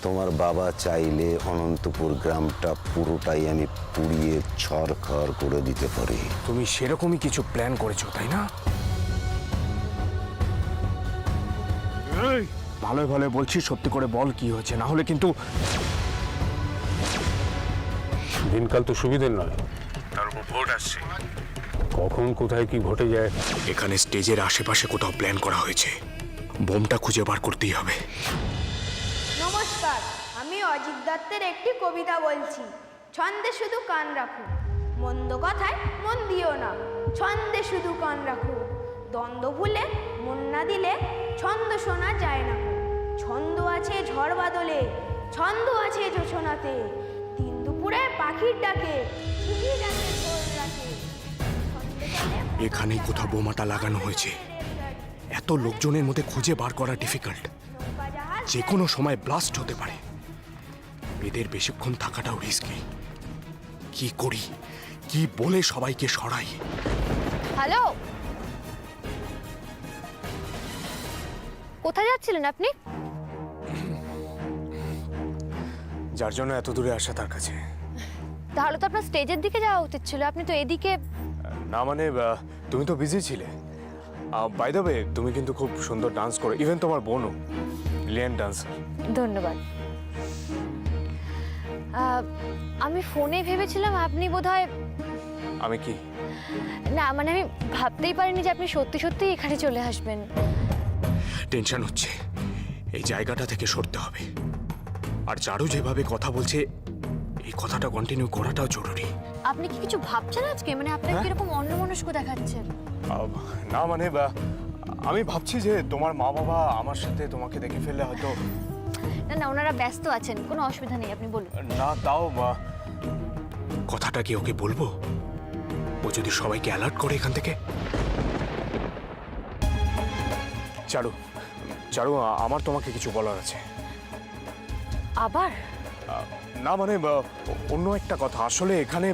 তোমার বাবা চাইলে অনন্তপুর গ্রামটা পুরোটাই আমি পুড়িয়ে ছড়খাড় করে দিতে পারি। তুমি সেরকমই কিছু প্ল্যান করেছো, তাই না? ভালোই ভালো বলছি, সত্যি করে বল কি হয়েছে, না হলে কিন্তু। দিনকাল তো সুবিধের নয়, তার উপর ভোট আসছে, কখন কোথায় কি ঘটে যায়। এখানে স্টেজের আশেপাশে কোথাও প্ল্যান করা হয়েছে, বোমটা খুঁজে বার করতেই হবে। নমস্কার, আমি অজিত দত্তের একটি কবিতা বলছি। ছন্দে শুধু কান রাখো, মন্দ কথায় মন দিও না, ছন্দে শুধু কান রাখো। দ্বন্দ্ব ভুলে মন না দিলে ছন্দ শোনা যায় না। ছন্দ আছে ঝড় বাদলে, ছন্দ আছে জোছনাতে, দিন দুপুরে পাখির ডাকে, চিঠি ডাকে ভোর রাতে। এখানেই কোথাও বোমাটা লাগানো হয়েছে। এত লোকজনের মধ্যে খুঁজে বার করা ডিফিকাল্ট, যে কোনো সময় ব্লাস্ট হতে পারে। এদের বেশিক্ষণ থাকাটাও রিস্কি। কি করি, কি বলে সবাইকে সরাই? হ্যালো, কোথায় যাচ্ছিলেন আপনি? যার জন্য এত দূরে আসা তার কাছে। তাহলে তো আপনার স্টেজের দিকে যাওয়া উচিত ছিল, আপনি তো এদিকে। না মানে, তুমি তো বিজি ছিলে। বাই দ্য ওয়ে, তুমি কিন্তু খুব সুন্দর ডান্স করো, ইভেন তোমার বোনও ব্রিলিয়ান্ট ডান্সার। ধন্যবাদ। আমি ফোনে ভেবেছিলাম আপনি বোধহয়। আমি কি? না মানে আমি ভাবতেই পারিনি যে আপনি সত্যি সত্যি এখানে চলে আসবেন। টেনশন হচ্ছে, এই জায়গাটা থেকে সরতে হবে। আর চারু যেভাবে কথা বলছে, এই কথাটা কন্টিনিউ করাটাও জরুরি। আপনি কি কিছু ভাবছেন আজকে? মানে আপনাকে কিরকম অন্যমনস্ক দেখাচ্ছে? না মানে, আমি ভাবছি যে তোমার মা বাবা আমার সাথে তোমাকে দেখে ফেললে হয়তো। না না, ওনারা ব্যস্ত আছেন, কোনো অসুবিধা নেই, আপনি বলুন। না তাও কথাটা কি ওকে বলবো? ও যদি সবাইকে অ্যালার্ট করে এখান থেকে। চারু, চারু, আমার তোমাকে কিছু বলার আছে। আবার? না মানে, অন্য একটা কথা। আসলে এখানে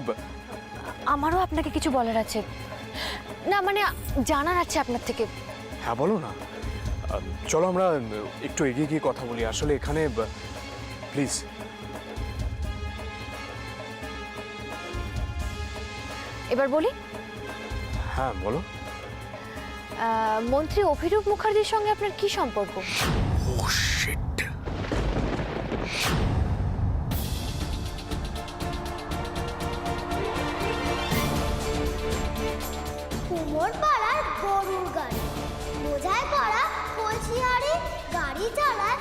আমারও আপনাকে কিছু বলার আছে। না মানে জানার আছে আপনার থেকে। হ্যাঁ বলো না। চলো আমরা একটু এগিয়ে গিয়ে কথা বলি। আসলে এখানে প্লিজ। এবার বলি। হ্যাঁ বলো। মন্ত্রী অভিরূপ মুখার্জির সঙ্গে আপনার কি সম্পর্ক? ও শিট। কুমোর পাড়ার গরুর গাড়ি, বোঝায় করা কলসি হাড়ি, গাড়ি চালায়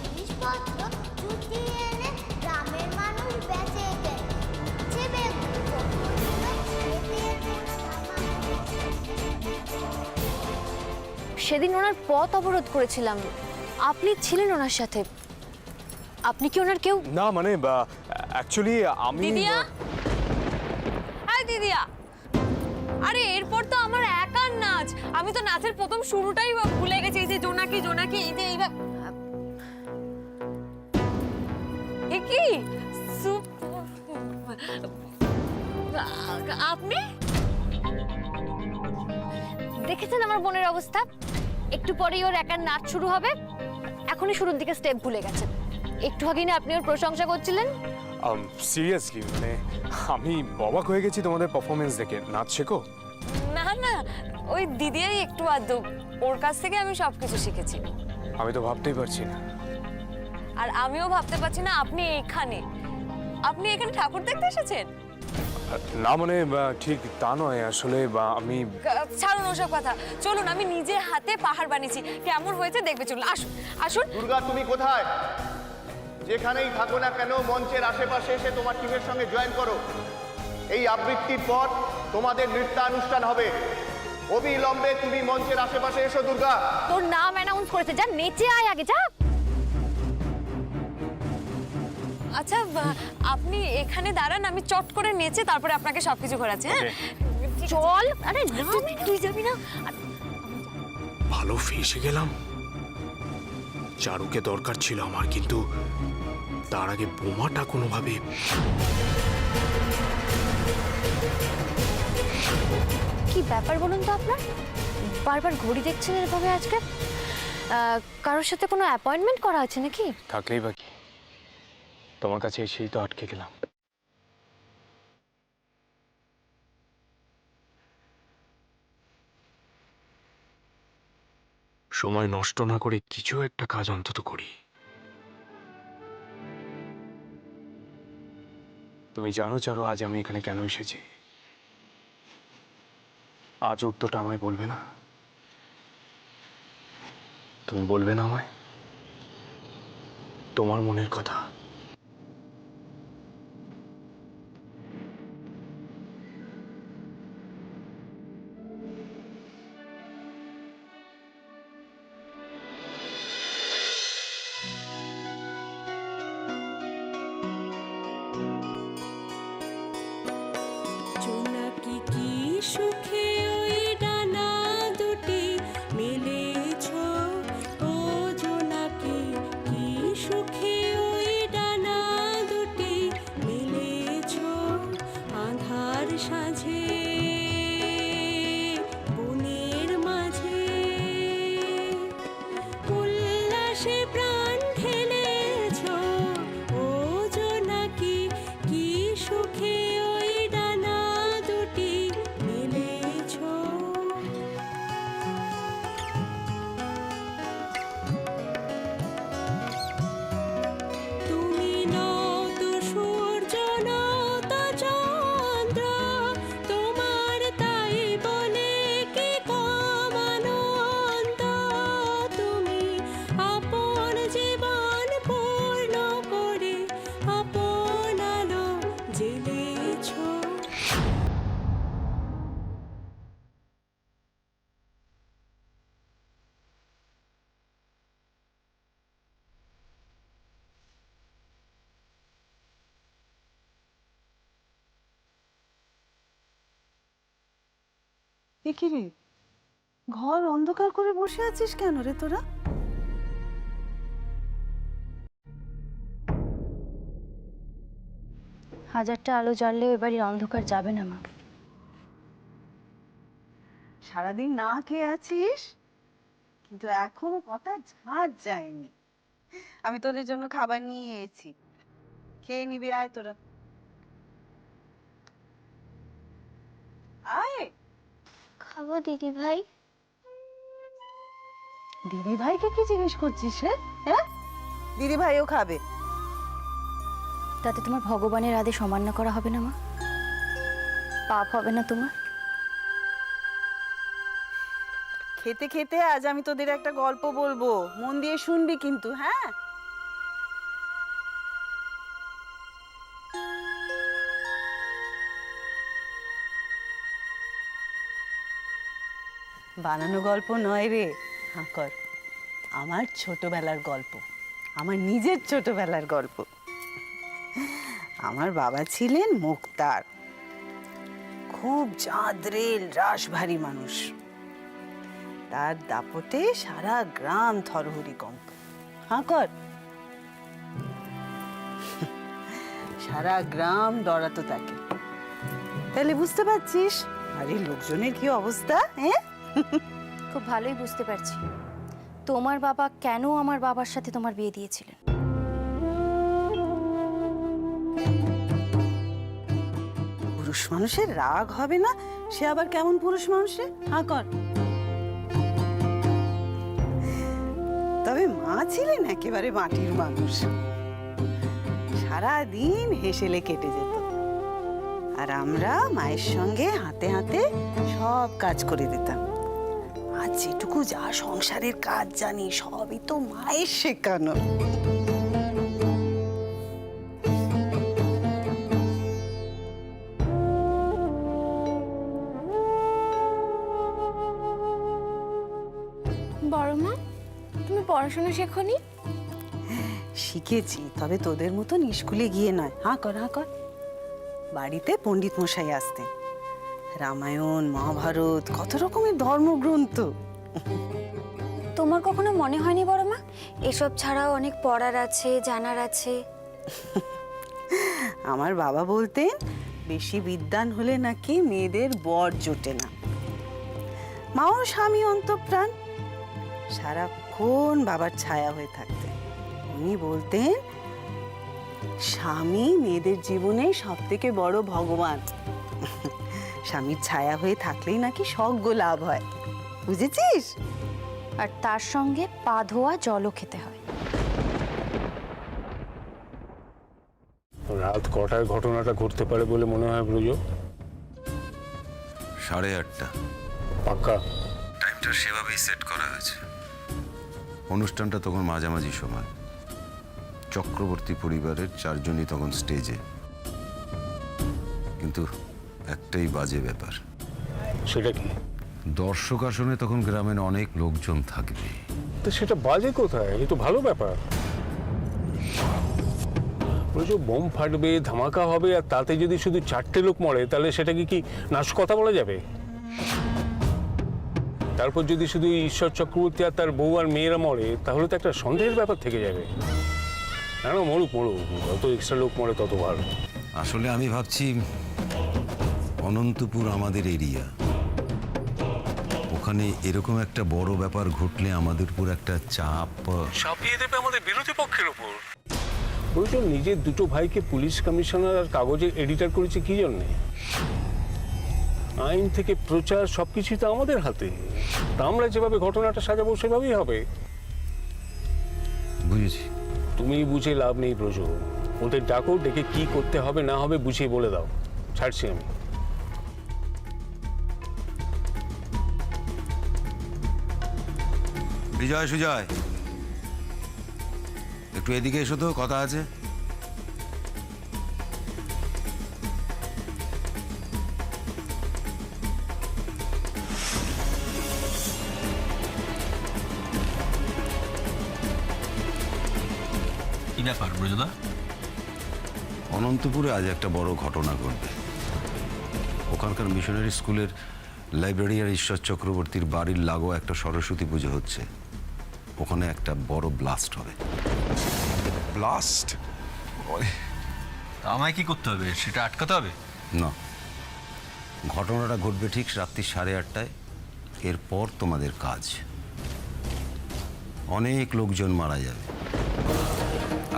জিনিসপত্র জুটি এনে গ্রামের মানুষ বেচে দেয়। সেদিন ওনার পথ অবরোধ করেছিলাম, আপনি ছিলেন ওনার সাথে। আপনি কি ওনার কেউ? না মানে, অ্যাকচুয়ালি আমি। দিদিয়া, আরে দিদিয়া, আরে এরপর তো আমার একার নাচ। আমি তো নাচের প্রথম শুরুটাই ভুলে গেছি। এই যে জোনাকি জোনাকি, এই যে এইভাবে। এ কি আপনি দেখেছেন আমার বোনের অবস্থা? একটু পরেই ওর একার নাচ শুরু হবে, এখনই শুরুর দিকে স্টেপ ভুলে গেছেন। একটু আগেই না আপনি ওর প্রশংসা করছিলেন। সিরিয়াসলি মানে আমি অবাক হয়ে গেছি তোমাদের পারফরমেন্স দেখে। নাচ শেখো? না না, ওই দিদিয়াই একটু আধটু, ওর কাছ থেকে আমি সবকিছু শিখেছি। আমি তো ভাবতেই পারছি না। আর আমিও ভাবতে পারছি না আপনি এখানে। আপনি এখানে ঠাকুর দেখতে এসেছেন? না মানে, ঠিক তা নয় আসলে। আমি ছাড়ুন ওসব কথা, চলুন আমি নিজে হাতে পাহাড় বানিয়েছি, কেমন হয়েছে দেখবে। চলুন, আসুন আসুন। দুর্গা তুমি কোথায়? যেখানেই থাকো না কেন মঞ্চের আশেপাশে এসে তোমার টিমের সঙ্গে জয়েন করো। এই আবৃত্তির পর তোমাদের নৃত্যানুষ্ঠান হবে। অবিলম্বে তুমি মঞ্চের আশেপাশে এসো। দুর্গা, তোর নাম অ্যানাউন্স করেছে, যা নেচে আয় আগে, যা। আচ্ছা আপনি এখানে দাঁড়ান, আমি চট করে নেচে তারপরে আপনাকে সবকিছু ঘোরাচ্ছি। হ্যাঁ চল। আরে না, তুই যাবি না। ভালো ফেঁসে গেলাম। চারুকে দরকার ছিল আমার, কিন্তু তার আগে বোমাটা কোনোভাবে। কি ব্যাপার বলুন তো আপনার? বারবার ঘড়ি দেখছেন এভাবে আজকে? কারোর সাথে কোনো অ্যাপয়েন্টমেন্ট করা আছে নাকি? থাকলেই বা কি, তোমার কাছে এসেই তো আটকে গেলাম। সময় নষ্ট না করে কিছু একটা কাজ অন্তত করি। তুমি জানো চারু, আজ আমি এখানে কেন এসেছি? আজ উত্তরটা আমায় বলবে না? তুমি বলবে না আমায় তোমার মনের কথা? জোনাকি কি সুখে ওই ডানা দুটি মেলেছ, ও জোনাকি কি সুখে ওই ডানা দুটি মেলেছ, আঁধার সাঁঝে বনের মাঝে উল্লাসে প্রাণ ঢেলেছ, ও জোনাকি কি সুখে ওই ডানা দুটি মেলেছ। তুমি নও তো সূর্য, নও তো চন্দ্র, তোমার তাই বলে কি কম আনন্দ, তুমি আপন জীবন পূর্ণ করে আপন আলো জ্বেলেছ। এ কি রে, ঘর অন্ধকার করে বসে আছিস কেন রে তোরা? হাজারটা আলো জ্বাললেও এ বাড়ির অন্ধকার যাবে না মা। সারাদিন না খেয়ে আছিস, কিন্তু এখনো কথা ঝাঁজ যায়নি। আমি তোদের জন্য খাবার নিয়ে এসেছি, খেয়ে নিবি। আয় তোরা, আয়। খাবো দিদি ভাই। দিদি ভাইকে কি জিজ্ঞেস করছিস রে? হ্যাঁ, দিদি ভাইও খাবে। তাতে তোমার ভগবানের আদেশ অমান্য করা হবে না মা? পাপ হবে না তোমার? খেতে খেতে আজ আমি তোদের একটা গল্প বলবো, মন দিয়ে শুনবি কিন্তু। হ্যাঁ, বানানো গল্প নয় রে, হাঁ কর। আমার ছোটবেলার গল্প, আমার নিজের ছোটবেলার গল্প। আমার বাবা ছিলেন মুক্তার, খুব জাঁদরেল রাশভারী মানুষ। তার দাপটে সারা গ্রাম থরহরি কম্প। হাঁ কর। সারা গ্রাম ডরাতো তাকে। তাহলে বুঝতে পারছিস বাড়ির লোকজনের কি অবস্থা? হ্যাঁ, খুব ভালোই বুঝতে পারছি তোমার বাবা কেন আমার বাবার সাথে তোমার বিয়ে দিয়েছিলেন। পুরুষ মানুষের রাগ হবে না, সে আবার কেমন পুরুষ মানুষ রে? হাঁ কর। তবে মা ছিলেন একেবারে মাটির মানুষ, সারাদিন হেসেলে কেটে যেত। আর আমরা মায়ের সঙ্গে হাতে হাতে সব কাজ করে দিতাম। আর যেটুকু যা সংসারের কাজ জানি সবই তো মায়ের শেখানো। বড় মা, তুমি পড়াশোনা শেখোনি? শিখেছি, তবে তোদের মতন স্কুলে গিয়ে নয়। হাঁ কর, হাঁ কর। বাড়িতে পণ্ডিত মশাই আসতেন, রামায়ণ মহাভারত কত রকমের ধর্মগ্রন্থ। তোমার কখনো মনে হয়নি বড় মা এসব ছাড়াও অনেক পড়ার আছে, জানার আছে? আমার বাবা বলতেন বেশি বিদ্বান হলে নাকি মেয়েদের বর জোটে না। মাও স্বামী অন্তঃপ্রাণ, সারাক্ষণ বাবার ছায়া হয়ে থাকতেন। উনি বলতেন স্বামী মেয়েদের জীবনে সব থেকে বড় ভগবান। স্বামীর ছায়া হয়ে থাকলেই নাকি স্বর্গ লাভ হয়, বুঝেছিস? আর তার সঙ্গে পা ধোয়া জলও খেতে হয়। রাত কটায় ঘটনাটা ঘটতে পারে বলে মনে হয় ব্রজ? 8:30। পাক্কা? টাইমটা সেভাবেই সেট করা হয়েছে। অনুষ্ঠানটা তখন মাঝামাঝি সময়। চক্রবর্তী পরিবারের 4 জনই তখন স্টেজে। কিন্তু একটাই বাজে ব্যাপার, সেটা কি? দর্শক আসনে তখন গ্রামের অনেক লোকজন থাকবে। তো সেটা বাজে কোথায়? এই তো ভালো ব্যাপার। ব্রজ, বোম ফাটবে, ধামাকা হবে, আর তাতে যদি শুধু 4টে লোক মরে তাহলে সেটাকে কি নাশকতা বলা যাবে? তারপর যদি শুধু ঈশ্বর চক্রবর্তী আর তার বউ আর মেয়েরা মরে তাহলে তো একটা সন্দেহের ব্যাপার থেকে যাবে। না না, মরুক মরুক, যত এক্সট্রা লোক মরে তত ভালো। আসলে আমি ভাবছি অনন্তপুর আমাদের এরিয়া, ওখানে এরকম একটা বড় ব্যাপার ঘটলে আমাদের উপর একটা চাপ চাপিয়ে দেবে আমাদের বিরোধী পক্ষের উপর। বলছো নিজের 2টো ভাইকে পুলিশ কমিশনার আর কাগজের এডিটর করেছে কি জন্যে? আইন থেকে প্রচার সবকিছুই তো আমাদের হাতে। তা আমরা যেভাবে ঘটনাটা সাজাবো সেভাবেই হবে। বুঝেছি। তুমি বুঝে লাভ নেই ব্রজ, ওদের ডাকো, ডেকে কি করতে হবে না হবে বুঝিয়ে বলে দাও। ছাড়ছি আমি। বিজয়, সুজয়, একটু এদিকে এসো তো, কথা আছে। কি ব্যাপার ব্রজদা? অনন্তপুরে আজ একটা বড় ঘটনা ঘটবে। ওখানকার মিশনারি স্কুলের লাইব্রেরিয়ান ঈশ্বর চক্রবর্তীর বাড়ির লাগোয়া একটা সরস্বতী পুজো হচ্ছে। ওখানে একটা বড় ব্লাস্ট হবে। ব্লাস্ট? আমায় কি করতে হবে? সেটা আটকাতে হবে? না, ঘটনাটা ঘটবে ঠিক রাত্রি 8:30টায়। এরপর তোমাদের কাজ। অনেক লোকজন মারা যাবে,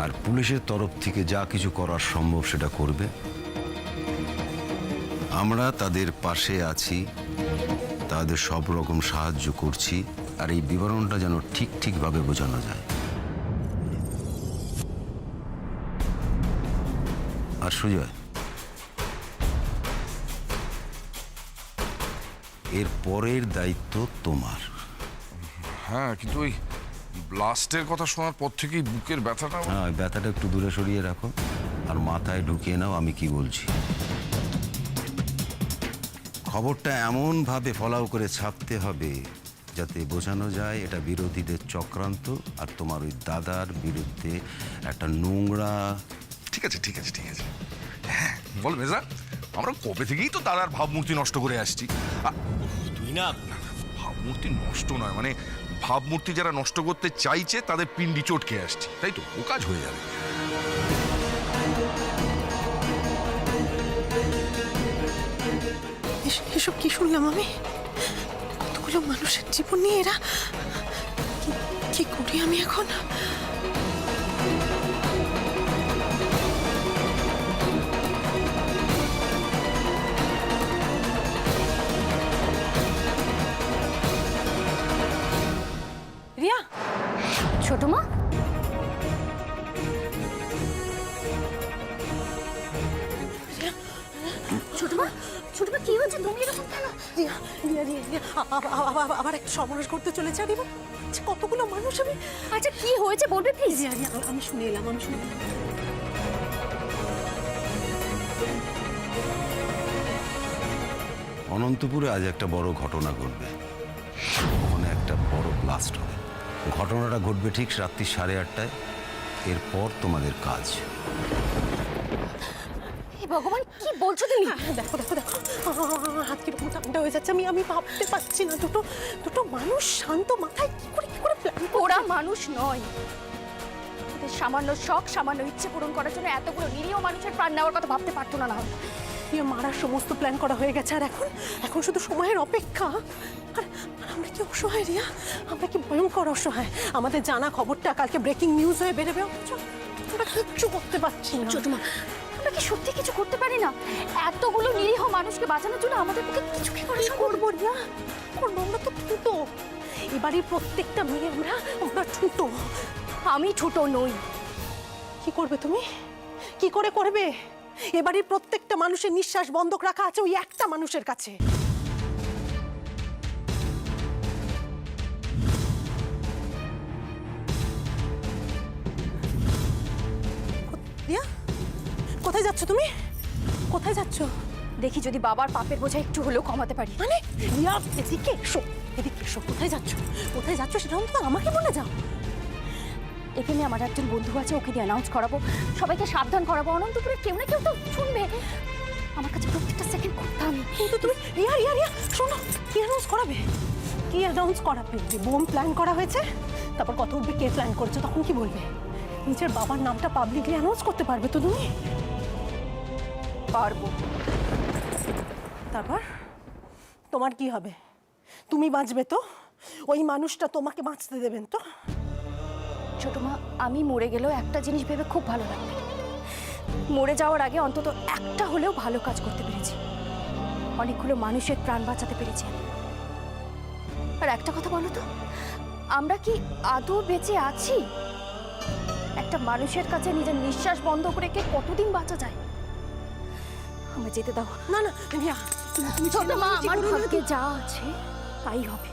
আর পুলিশের তরফ থেকে যা কিছু করার সম্ভব সেটা করবে। আমরা তাদের পাশে আছি, তাদের সব রকম সাহায্য করছি, আর এই বিবরণটা যেন ঠিকভাবে বোঝানো যায়। আর সুজয়, এর পরের দায়িত্ব তোমার। হ্যাঁ, কিন্তু ওই ব্লাস্টের কথা শোনার পর থেকেই বুকের ব্যথাটা। হ্যাঁ, ওই ব্যথাটা একটু দূরে সরিয়ে রাখো আর মাথায় ঢুকিয়ে নাও আমি কি বলছি। খবরটা এমনভাবে ফলাও করে ছাপতে হবে যাতে বোঝানো যায় এটা বিরোধীদের চক্রান্ত, আর তোমার ওই দাদার বিরুদ্ধে একটা নোংরা। ঠিক আছে ঠিক আছে ঠিক আছে, হ্যাঁ বল মেজা, আমরা কবে থেকেই তো দাদার ভাবমূর্তি নষ্ট করে আসছি। তুই না, ভাবমূর্তি নষ্ট নয়, মানে ভাবমূর্তি যারা নষ্ট করতে চাইছে তাদের পিন্ডি চটকে আসছে, তাই তো? ও কাজ হয়ে যাবে। এসব কি শুনলাম আমি? কতগুলো মানুষের জীবন নিয়ে এরা কি করি আমি এখন? রিয়া, ছোট মা, ছোট মা, ছোট মা, কি হয়েছে? তুমি এরকম কেন? রিয়া রিয়া রিয়া রিয়া, আবার একটা সর্বনাশ করতে চলেছে। আর কতগুলো মানুষ আমি। আচ্ছা কি হয়েছে বলবে প্লিজ? রিয়া রিয়া, আমি শুনে এলাম। অনন্তপুরে আজ একটা বড় ঘটনা ঘটবে। ওখানে একটা বড় ব্লাস্ট হবে। ঘটনাটা ঘটবে ঠিক রাত্রি 8:30টায়। এরপর তোমাদের কাজ। ভগবান, কি বলছো তুমি? দেখো দেখো দেখো, হাত কিরকম ঠান্ডা হয়ে যাচ্ছে। আমি ভাবতে পারছি না। দুটো মানুষ শান্ত মাথায় কি করে প্ল্যান। ওরা মানুষ নয়। ওদের সামান্য শখ, সামান্য ইচ্ছে পূরণ করার জন্য এতগুলো নিরীহ মানুষের প্রাণ নেওয়ার কথা ভাবতে পারতো না। দিয়ে মারার সমস্ত প্ল্যান করা হয়ে গেছে, আর এখন এখন শুধু সময়ের অপেক্ষা। আর আমরা কি অসহায় রিয়া, আমরা কি ভয়ঙ্কর অসহায়। আমাদের জানা খবরটা কালকে ব্রেকিং নিউজ হয়ে বেরোবে, অথচ আমরা কিচ্ছু করতে পারছি না। ছোট মা, আমরা কি সত্যি কিছু করতে পারি না? এতগুলো নিরীহ মানুষকে বাঁচানোর জন্য আমাদের পক্ষে কিছু কি করা সম্ভব? করবো রিয়া, করবো। আমরা তো ঠুটো, এবারই প্রত্যেকটা মেয়ে আমরা ঠুটো। আমি ছোট নই। কি করবে তুমি, কি করে করবে? এবারই প্রত্যেকটা মানুষের নিঃশ্বাস বন্ধক রাখা আছে ওই একটা মানুষের কাছে। রিয়া, কোথায় যাচ্ছ তুমি? কোথায় যাচ্ছ? দেখি যদি বাবার পাপের বোঝা একটু হলেও কমাতে পারি। মানে রিয়া, এদিকে এসো, এদিকে এসো। কোথায় যাচ্ছ, কোথায় যাচ্ছ সেটা তো আমাকে বলে যাও। এখানে আমার একজন বন্ধু আছে, ওকে দিয়ে অ্যানাউন্স করাবো, সবাইকে সাবধান করাবো। অনন্তপুরে কেউ না কেউ তো শুনবে। আমার কাছে প্রত্যেকটা সেকেন্ড করতে হবে। কিন্তু তুমি রিয়া রিয়া রিয়া শোনো, কি অ্যানাউন্স করাবে? কি অ্যানাউন্স করাবে? যে বোম প্ল্যান করা হয়েছে, তারপর কত উঠবে, কে প্ল্যান করেছে, তখন কি বলবে? নিজের বাবার নামটা পাবলিকলি অ্যানাউন্স করতে পারবে তো তুমি? পারবো। তারপর তোমার কি হবে? তুমি বাঁচবে তো? ওই মানুষটা তোমাকে বাঁচতে দেবেন তো? ছোট মা, আমি মরে গেলেও একটা জিনিস ভেবে খুব ভালো লাগবে, মরে যাওয়ার আগে অন্তত একটা হলেও ভালো কাজ করতে পেরেছি, অনেকগুলো মানুষের প্রাণ বাঁচাতে পেরেছি আমি। আর একটা কথা বলো তো, আমরা কি আদৌ বেঁচে আছি? একটা মানুষের কাছে নিজের নিঃশ্বাস বন্ধ করে কে কতদিন বাঁচা যায়? আমায় যেতে দাও। না না রিয়া, তুমি ছোট মা, আমার ভাগ্যে যা আছে তাই হবে।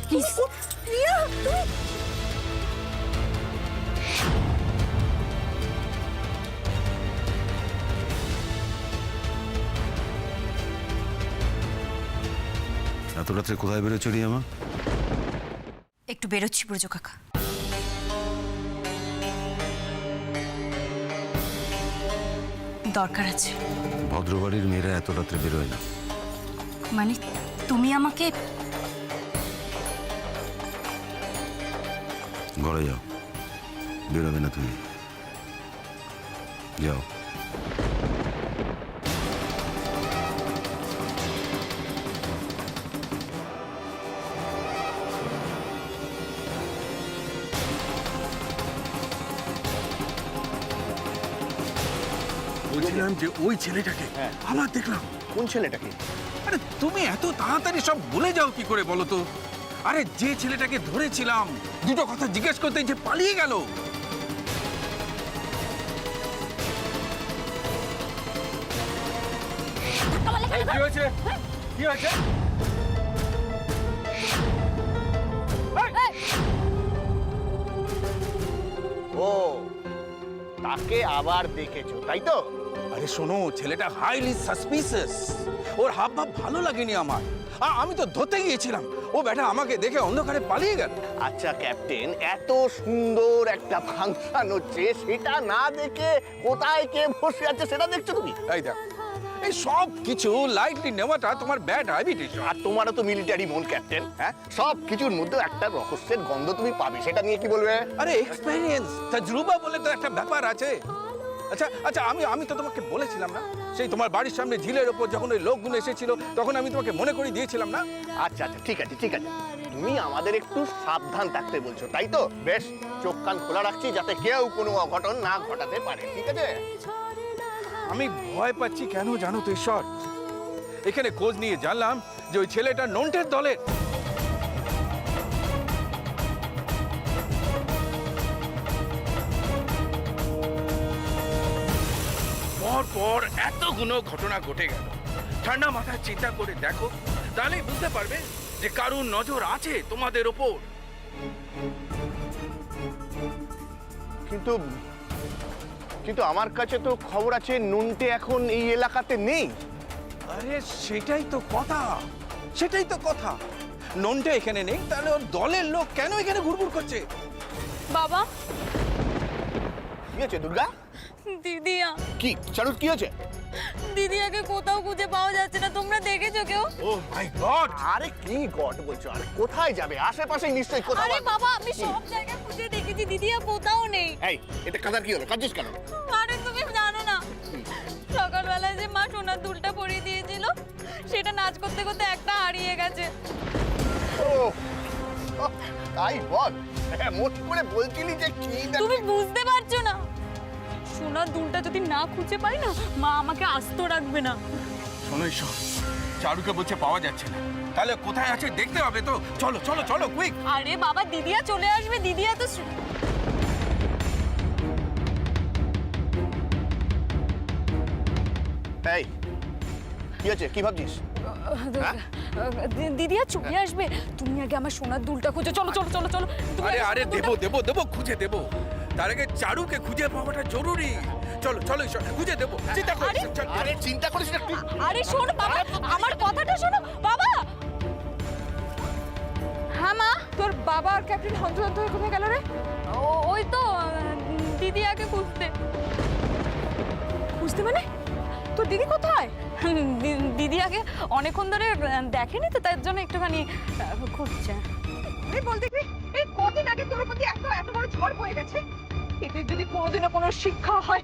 প্লিজ রিয়া, তুমি এত রাত্রে কোথায় বেরোচ্ছ রিয়ামা? একটু বেরোচ্ছি ব্রজ কাকা। দরকার আছে। ভদ্রবাড়ির মেয়েরা এত রাত্রে বেরোয় না। মানে তুমি আমাকে ঘরে যাও, বেরোবে না তুমি, যাও। বলছিলাম যে ওই ছেলেটাকে আবার দেখলাম। কোন ছেলেটাকে? আরে তুমি এত তাড়াতাড়ি সব ভুলে যাও কি করে বলো তো? আরে যে ছেলেটাকে ধরেছিলাম, দুটো কথা জিজ্ঞেস করতে যে পালিয়ে গেল। কি হয়েছে? কি হয়েছে? ও, তাকে আবার দেখেছো তাই তো? আরে শোনো, ছেলেটা হাইলি সাসপিসিয়াস। ওর হাব ভাব ভালো লাগেনি আমার। আমি তো ধরতে গিয়েছিলাম, ও বেটা আমাকে দেখে অন্ধকারে পালিয়ে গেল। আচ্ছা ক্যাপ্টেন, এত সুন্দর একটা ফাংশন হচ্ছে, সেটা না দেখে কোথায় কে বসে আছে সেটা দেখছো তুমি? এই দেখো, এই সব কিছু লাইটলি নেওয়াটা তোমার ব্যাড হ্যাবিট। আর তোমারও তো মিলিটারি মন ক্যাপ্টেন, হ্যাঁ? সব কিছুর মধ্যে একটা রহস্যের গন্ধ তুমি পাবে, সেটা নিয়ে কি বলবে? আরে এক্সপেরিয়েন্স, তাজরুবা বলে তো একটা ব্যাপার আছে। আচ্ছা আচ্ছা, আমি তো তোমাকে বলেছিলাম না, সেই তোমার বাড়ির সামনে ঝিলের ওপর যখন ওই লোকগুলো এসেছিল, তখন আমি তোমাকে মনে করে দিয়েছিলাম না? আচ্ছা আচ্ছা, ঠিক আছে ঠিক আছে, তুমি আমাদের একটু সাবধান থাকতে বলছো তাই তো? বেশ, চোখ কান খোলা রাখছি যাতে কেউ কোনো অঘটন না ঘটাতে পারে, ঠিক আছে? আমি ভয় পাচ্ছি কেন জানো তো ঈশ্বর? এখানে খোঁজ নিয়ে জানলাম যে ওই ছেলেটা নন্টের দলের। পর এতগুলো ঘটনা ঘটে গেল, ঠান্ডা মাথায় চিন্তা করে দেখো, তাহলেই বুঝতে পারবে যে কারুর নজর আছে তোমাদের ওপর। কিন্তু কিন্তু আমার কাছে তো খবর আছে নুনটে এখন এই এলাকাতে নেই। আরে সেটাই তো কথা, সেটাই তো কথা। নন্টে এখানে নেই, তাহলে ওর দলের লোক কেন এখানে ঘুরঘুর করছে? বাবা, কি হয়েছে দুর্গা? দিদিয়া, কি চারুর কি হয়েছে? দিদিয়াকে কোথাও খুঁজে পাওয়া যাচ্ছে না, তোমরা দেখেছো কেউ? ও মাই গড! আরে কি গড বলছো? আরে কোথায় যাবে? আশেপাশে নিশ্চয়ই কোথাও। আরে বাবা, আমি সব জায়গায় খুঁজে দেখেছি, দিদিয়া কোথাও নেই। এই, এটা কাদার কি হলো? কাঁদছিস কেন? আরে তুমি জানো না, সকালবেলায় যে মা সোনার দুল করতে করতে একটা হারিয়ে গেছে। ও তাই বল, মোট করে বলছিলি যে কি তুমি বুঝতে পারছো না, সোনার দুলটা যদি না খুঁজে পাই না, মা আমাকে আস্ত রাখবে না। শোনো ঈশ্বর, চারুকে বলছে পাওয়া যাচ্ছে না, তাহলে কোথায় আছে দেখতে হবে তো। চলো চলো চলো কুইক। আরে বাবা, দিদিয়া চলে আসবে, দিদিয়া তো এই কি আছে, কি ভাবছিস? দিদিয়া চলে আসবে, তুমি আগে আমার সোনার দুলটা খুঁজো। চলো চলো চলো চলো। তুমি আরে আগে আরে সোনার দেবো দুলটা- দেবো দেবো, খুঁজে দেবো। তার আগে চারুকে খুঁজে পাওয়াটা জরুরি। চলো চলো ঈশ্বর, খুঁজে দেবো, চিন্তা করিস না, চল, চল। আরে চিন্তা করিস না তুই। আরে শোন বাবা, আমার কথাটা শোনো বাবা। হ্যাঁ মা, তোর বাবা আর ক্যাপ্টেন হন্তদন্ত হয়ে কোথায় গেল রে? ওই তো দিদিয়াকে খুঁজতে। খুঁজতে মানে? তোর দিদি কোথায়? দিদিয়াকে অনেকক্ষণ ধরে দেখেনি তো, তার জন্য একটুখানি খুঁজছে। বল দেখবি, এই কদিন আগে তোর প্রতি এত বড় ঝড় হয়ে গেছে, এতে যদি কোনোদিনও কোনো শিক্ষা হয়